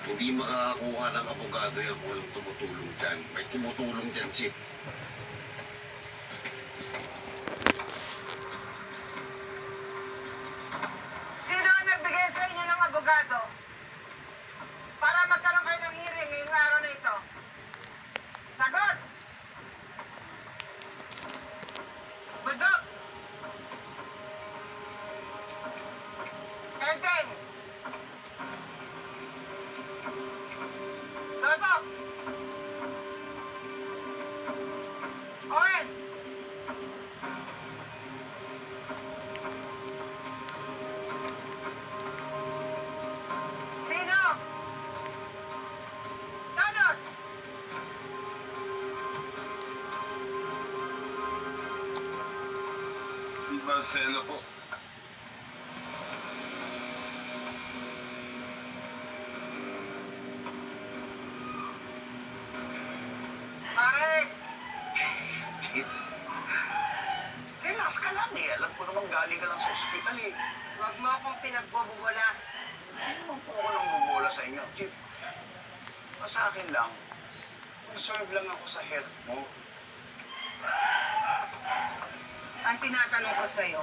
Hindi makakakuha ng abogado yung walang tumutulong dyan. May tumutulong dyan, Chief. Sino ang nagbigay sa inyo ng abogado? Para magkaroon kayo ng hearing ngayong araw na ito. Sagot! Budok! Enteng! Totok! Owen! Sino? Todos! Si Marcelo po. Pare! Chief. Relax ka lang eh. Alam ko namang galing ka lang sa ospital eh. Huwag mo akong pinagbobobola. Hindi naman po ako lang bumola sa inyo, Chief. Sa akin lang, concerned lang ako sa health mo. Ang tinatanong ko sa'yo,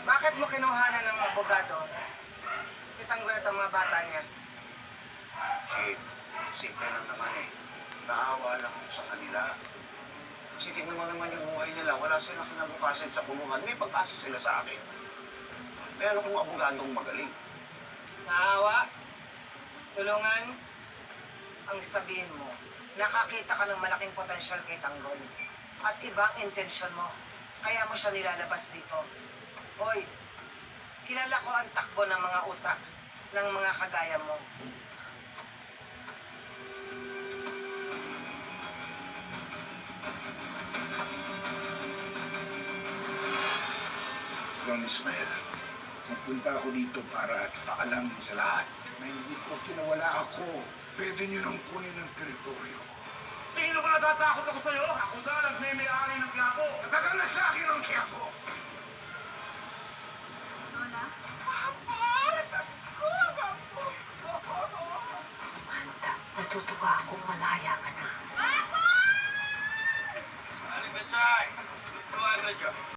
bakit mo kinuhanan ng abogado? Itanggol ang mga bata niya. Chief, simple lang naman eh. Naawa lang ako sa kanila. Kasi tingnan mo naman yung buhay nila. Wala silang kinabukasan sa kulungan. May pag-asa sila sa akin. Meron akong abogadong magaling. Naawa? Tulungan? Ang sabihin mo, nakakita ka ng malaking potensyal kay Tanggol. At ibang intensyon mo. Kaya mo siya nilalabas dito. Hoy, kilala ko ang takbo ng mga utak ng mga kagaya mo. Don Ismael, nagpunta ako dito para paalam sa lahat na hindi ko kinawala ako. Pwede niyo nang kunin ang teritoryo. Sino ko natatakot ako sa'yo? Ako na nagmimiyari ng Quiapo. Natagal na sa akin ang Quiapo.